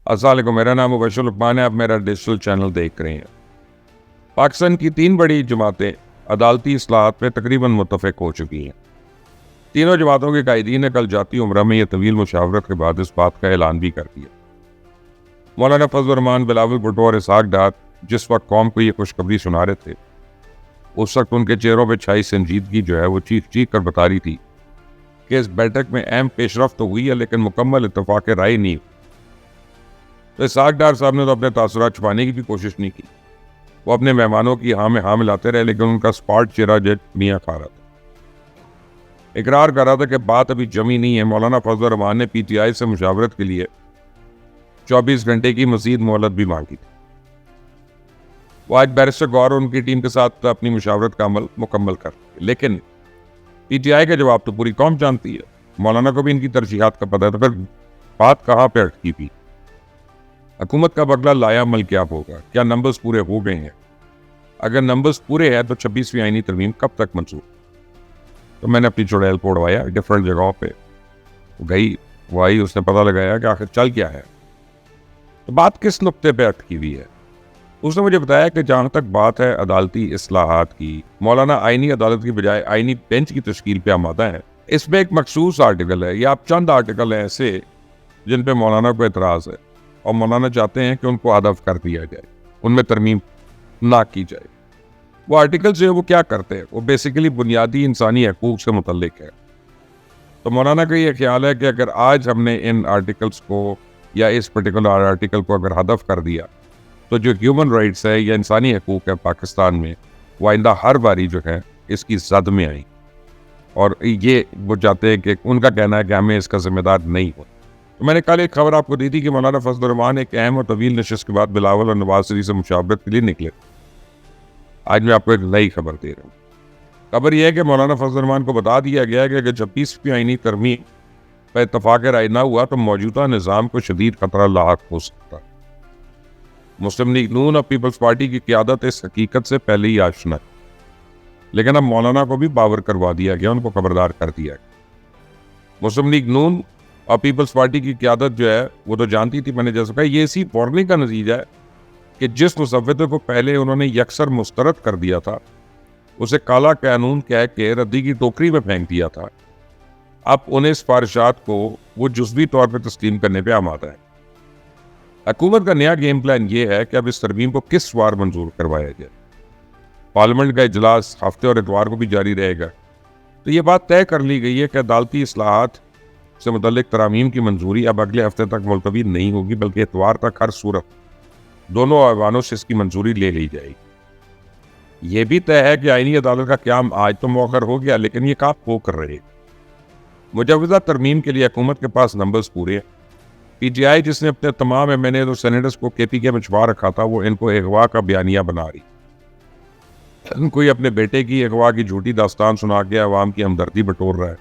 अस्सलाम वालेकुम, मेरा नाम मुबशर लुकमान है। आप मेरा डिजिटल चैनल देख रहे हैं। पाकिस्तान की 3 बड़ी जमातें अदालती इस्लाहात में तकरीबन मुत्तफ़िक हो चुकी हैं। तीनों जमातों के कायदीन ने कल जाती उम्रा में यह तवील मुशावरत के बाद इस बात का ऐलान भी कर दिया। मौलाना फजल रहमान, बिलावल भुट्टो और इसहाक डार जिस वक्त कौम को ये खुशखबरी सुना रहे थे, उस वक्त उनके चेहरों पर छाई संजीदगी जो है वो चीख चीख कर बता रही थी कि इस बैठक में अहम पेशरफ तो हुई है लेकिन मुकम्मल इत्तफाक राय नहीं हुई। तो इसहाक डार साहब ने तो अपने तासुरात छुपाने की भी कोशिश नहीं की। वो अपने मेहमानों की हाँ में हाँ मिलाते रहे, लेकिन उनका स्पार्ट चेहरा जेट मियाँ खा रहा था। इकरार कर रहा था कि बात अभी जमी नहीं है। मौलाना फजल रहमान ने PTI से मुशावरत के लिए 24 घंटे की मजीद मोहलत भी मांगी थी। वो आज बैरिस्टर गौर और उनकी टीम के साथ अपनी मुशावरत का अमल मुकम्मल कर, लेकिन PTI का जवाब तो पूरी कौम जानती है। मौलाना को भी इनकी तरजीहात का पता है, तो फिर बात कहाँ पे अटकी थी? हुकूमत का बगला लाया अमल क्या होगा? क्या नंबर्स पूरे हो गए हैं? अगर नंबर्स पूरे हैं तो 26वीं आईनी तरमीम कब तक मंजूर? तो मैंने अपनी चुड़ैल को उड़वाया, डिफरेंट जगहों पे गई, वो आई, उसने पता लगाया कि आखिर चल क्या है, तो बात किस नुक्ते पे अटकी हुई है। उसने मुझे बताया कि जहाँ तक बात है अदालती इस्लाहात की, मौलाना आईनी अदालत की बजाय आईनी बेंच की तश्कील पे आमादा है। इसमें एक मखसूस आर्टिकल है या आप चंद आर्टिकल हैं ऐसे जिन पे मौलाना को एतराज़ है और मौलाना चाहते हैं कि उनको हदफ कर दिया जाए, उनमें तरमीम ना की जाए। वो आर्टिकल जो है वो क्या करते हैं? वो बेसिकली बुनियादी इंसानी हकूक़ से मुतल्लिक है। तो मौलाना का ये ख्याल है कि अगर आज हमने इन आर्टिकल्स को या इस पर्टिकुलर आर्टिकल को अगर हदफ कर दिया तो जो ह्यूमन राइट्स है या इंसानी हकूक़ है पाकिस्तान में, वो आइंदा हर बारी जो है इसकी जद में आई। और ये वो चाहते हैं कि उनका कहना है कि हमें इसका जिम्मेदार नहीं हो। तो मैंने कल एक खबर आपको दी थी कि मौलाना फजल रहमान एक अहम और तवील नशिस्त के बाद बिलावल और नवाज शरीफ से मुशावरत के लिए निकले। आज मैं आपको एक नई खबर दे रहा हूँ। खबर यह है कि मौलाना फजल रहमान को बता दिया गया है कि अगर 26वीं आईनी तरमीम पर इत्तफाक राय ना हुआ तो मौजूदा निज़ाम को शदीद खतरा लाहक हो सकता है। मुस्लिम लीग नून और पीपल्स पार्टी की क़यादत इस हकीकत से पहले ही आशना है, लेकिन अब मौलाना को भी बावर करवा दिया गया, उनको खबरदार कर दिया गया। मुस्लिम लीग नून और पीपल्स पार्टी की क़यादत जो है वो तो जानती थी, मैंने जैसा कहा, ये इसी वार्निंग का नतीजा है कि जिस मुसव्वदे को पहले उन्होंने यकसर मुस्तरद कर दिया था, उसे काला कानून कह के रद्दी की टोकरी में फेंक दिया था, अब उन्हें सिफारिशात को वो जुज़वी तौर पर तस्लीम करने पर आमादा है। हुकूमत का नया गेम प्लान ये है कि अब इस तरमीम को किस वार मंजूर करवाया जाए। पार्लियामेंट का इजलास हफ्ते और इतवार को भी जारी रहेगा। तो ये बात तय कर ली गई है कि अदालती इस्लाहात से मुतल्लिक तरामीम की मंजूरी अब अगले हफ्ते तक मुलतवी नहीं होगी, बल्कि इतवार तक हर सूरत दोनों ऐवानों से इसकी मंजूरी ले ली जाएगी। यह भी तय है कि आईनी अदालत का क्याम आज तो मौखर हो गया, लेकिन ये कब हो कर रहे। मुजवजा तरमीम के लिए हुकूमत के पास नंबर्स पूरे हैं। PTI जिसने अपने तमाम MNA और सेनेटर्स को KPK में छुपा रखा था, वो इनको अगवा का बयानिया बना रही। कोई अपने बेटे की अगवा की झूठी दास्तान सुना के अवाम की हमदर्दी बटोर रहा है,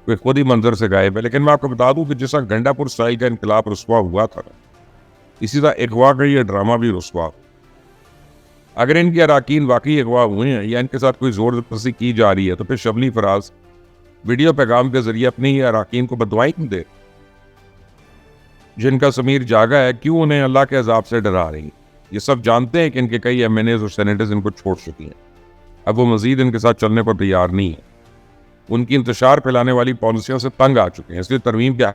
कोई खुद ही मंजर से गायब है। लेकिन मैं आपको बता दूं कि जिस तरह गंडापुर स्टाइल का इनकलाब रुस्वा हुआ था, इसी तरह अगवा का ये ड्रामा भी रुस्वा हो। अगर इनके अराकीन वाकई अगवा हुए हैं या इनके साथ कोई जोर जबरदस्ती की जा रही है, तो फिर शबली फराज वीडियो पैगाम के जरिए अपने ही अराकीन को बदवाई क्यों दे? जिनका समीर जागा है, क्यों उन्हें अल्लाह के अजाब से डरा रही? ये सब जानते हैं कि इनके कई MNAs और सेनेटर्स इनको छोड़ चुकी हैं। अब वो मजीद इनके साथ चलने को तैयार नहीं है। उनकी इंतशार फैलाने वाली पॉलिसियों से तंग आ चुके हैं, इसलिए तरमीम क्या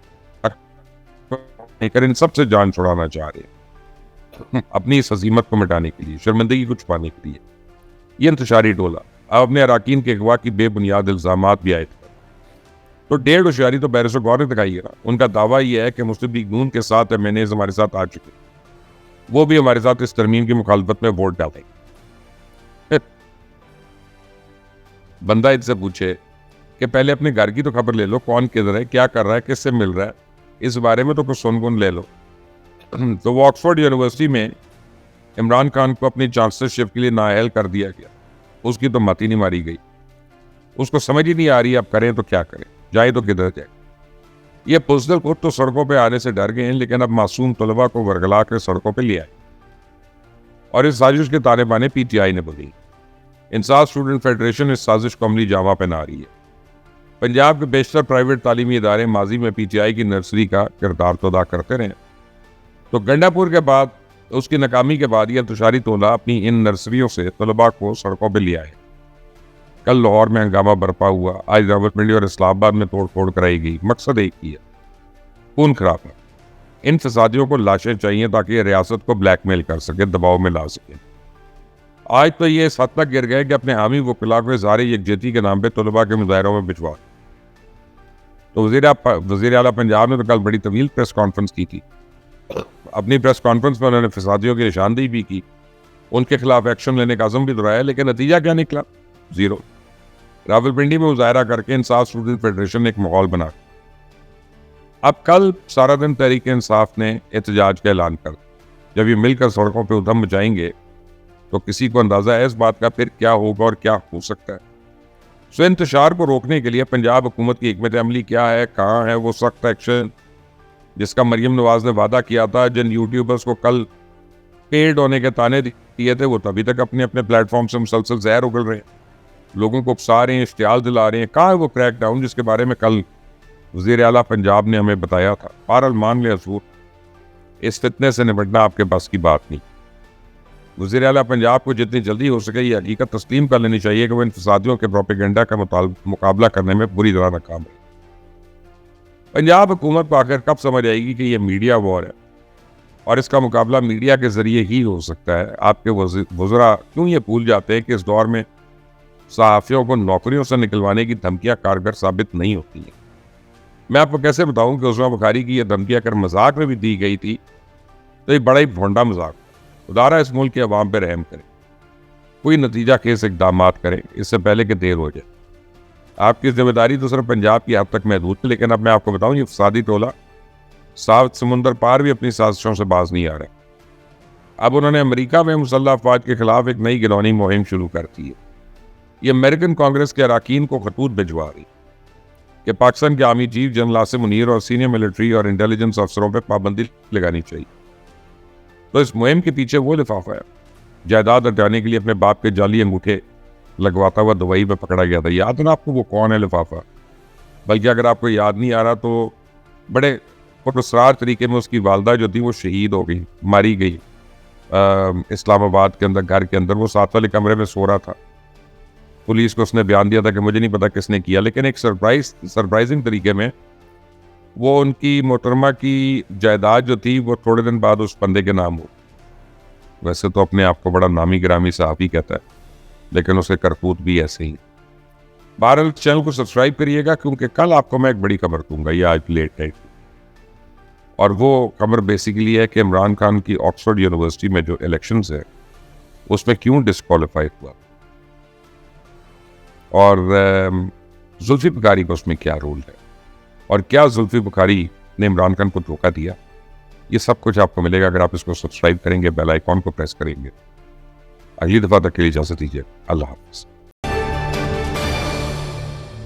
कर इन सबसे जान छुड़ाना चाह रहे हैं अपनी इस हजीमत को मिटाने के लिए, शर्मिंदगी को छुपाने के लिए। ये इंतशारी टोला अब अपने अराकीन के अगवा की बेबुनियाद इल्जामात भी आए थे। तो डेढ़ होशियारी तो बैरिस्टर गौर ने दिखाई है ना। उनका दावा यह है कि मुस्लिम लीग नून के साथ MNAs हमारे साथ आ चुके, वो भी हमारे साथ इस तरमीम की मुखालफत में वोट डालेंगे। बंदा इनसे पूछे कि पहले अपने घर की तो खबर ले लो, कौन किधर है, क्या कर रहा है, किससे मिल रहा है, इस बारे में तो कुछ सुन ले लो। तो वो ऑक्सफोर्ड यूनिवर्सिटी में इमरान खान को अपनी चांसलरशिप के लिए नाअहल कर दिया गया, उसकी तो मत ही नहीं मारी गई। उसको समझ ही नहीं आ रही अब करें तो क्या करें, जाए तो किधर जाए। ये पुजदल खुद तो सड़कों पे आने से डर गए हैं, लेकिन अब मासूम तलबा को वर्गला कर सड़कों पे ले आए। और इस साजिश के ताने बाने PTI ने बोली। इंसाफ स्टूडेंट फेडरेशन इस साजिश को अमली जामा पहना रही है। पंजाब के बेशतर प्राइवेट तालीमी इदारे माजी में PTI की नर्सरी का किरदार तो अदा करते रहे। तो गंडापुर के बाद, उसकी नाकामी के बाद यह तुषारी तोला अपनी इन नर्सरियों से तलबा को सड़कों पर ले आए। कल लाहौर में हंगामा बरपा हुआ, आज रावलपिंडी और इस्लामाबाद में तोड़ फोड़ कराई गई। मकसद एक ही है, खून खराबा। इन फसादियों को लाशें चाहिए ताकि रियासत को ब्लैकमेल कर सके, दबाव में ला सके। आज तो ये इस हद तक गिर गए कि अपने हामी वकिला को इज़हार यकजहती के नाम पर तलबा के मुजाहरों में भिजवा। तो वज़ीर आला पंजाब ने तो कल बड़ी तवील प्रेस कॉन्फ्रेंस की थी। अपनी प्रेस कॉन्फ्रेंस में उन्होंने फसादियों की निशानदेही भी की, उनके खिलाफ एक्शन लेने का अज़म भी दोहराया, लेकिन नतीजा क्या निकला? जीरो। रावलपिंडी में मुजाहरा करके इंसाफ स्टूडेंट फेडरेशन ने एक माहौल बना। अब कल सारा दिन तहरीक इंसाफ ने एहतजाज का ऐलान कर, जब ये मिलकर सड़कों पर उधम मचाएंगे तो किसी को अंदाजा है इस बात का फिर क्या होगा और क्या हो सकता है। सो इंतशार को रोकने के लिए पंजाब हुकूमत की हिकमत अमली क्या है, कहाँ है वो सख्त एक्शन जिसका मरियम नवाज ने वादा किया था? जिन यूट्यूबर्स को कल पेड होने के ताने दिए थे वो तभी तक अपने अपने प्लेटफॉर्म से मुसलसल जहर उगल रहे हैं, लोगों को उकसा रहे हैं, इश्तियाल दिला रहे हैं। कहाँ है वो क्रैक डाउन जिसके बारे में कल वज़ीर आला पंजाब ने हमें बताया था? पारल मान ले हजूर, इस फितने से निपटना आपके बस की बात नहीं। वज़ीर आला पंजाब को जितनी जल्दी हो सके ये हकीकत तस्लीम कर लेनी चाहिए कि वो इन फसादियों के प्रोपेगेंडा का मुकाबला करने में बुरी तरह नाकाम है। पंजाब हुकूमत को आखिर कब समझ आएगी कि ये मीडिया वॉर है और इसका मुकाबला मीडिया के जरिए ही हो सकता है? आपके वज़रा क्यों ये भूल जाते हैं कि इस दौर में सहाफ़ियों को नौकरियों से निकलवाने की धमकियाँ कारगर साबित नहीं होती हैं? मैं आपको कैसे बताऊं कि उस्मा बुखारी की यह धमकी अगर मजाक में भी दी गई थी तो ये बड़ा ही भोंडा मजाक। खुदारा इस मुल्क के अवाम पर रहम करें, कोई नतीजा केस इकदाम करें इससे पहले कि देर हो जाए। आपकी जिम्मेदारी तो सिर्फ पंजाब की हद तक महदूद है, लेकिन अब मैं आपको बताऊं ये फसादी टोला सात समुंदर पार भी अपनी साजिशों से बाज नहीं आ रहा। अब उन्होंने अमेरिका में मुसल्लह अफवाज के खिलाफ एक नई गिरौनी मुहिम शुरू कर दी है। ये अमेरिकन कांग्रेस के अरकान को खतूत भिजवा रही कि पाकिस्तान के army chief general Asim Munir और सीनियर मिलिट्री और इंटेलिजेंस अफसरों पर पाबंदी लगानी चाहिए। तो इस मुहिम के पीछे वो लिफाफा है, जायदाद हटाने के लिए अपने बाप के जाली अंगूठे लगवाता हुआ दुबई में पकड़ा गया था। याद है ना आपको वो कौन है लिफाफा? बल्कि अगर आपको याद नहीं आ रहा तो बड़े पुरअसरार तरीके में उसकी वालदा जो थी वो शहीद हो गई, मारी गई इस्लामाबाद के अंदर, घर के अंदर। वो साथ वाले कमरे में सो रहा था। पुलिस को उसने बयान दिया था कि मुझे नहीं पता किसने किया, लेकिन एक सरप्राइजिंग तरीके में वो उनकी मोहतरमा की जायदाद जो थी वो थोड़े दिन बाद उस बंदे के नाम हो। वैसे तो अपने आप को बड़ा नामी गिरामी सहाफ़ी कहता है, लेकिन उसके करतूत भी ऐसे ही। बहरहाल चैनल को सब्सक्राइब करिएगा क्योंकि कल आपको मैं एक बड़ी खबर दूंगा, ये आज लेट नाइट, और वो खबर बेसिकली है कि इमरान खान की ऑक्सफोर्ड यूनिवर्सिटी में जो इलेक्शंस है उसमें क्यों डिस्क्वालीफाई हुआ और जुल्फी बुखारी का उसमें क्या रोल है और क्या जुल्फी बुखारी ने इमरान खान को धोखा दिया। ये सब कुछ आपको मिलेगा अगर आप इसको सब्सक्राइब करेंगे, बेल आइकॉन को प्रेस करेंगे। अगली दफ़ा तक के लिए इजाज़त दीजिए। अल्लाह हाफ़िज़।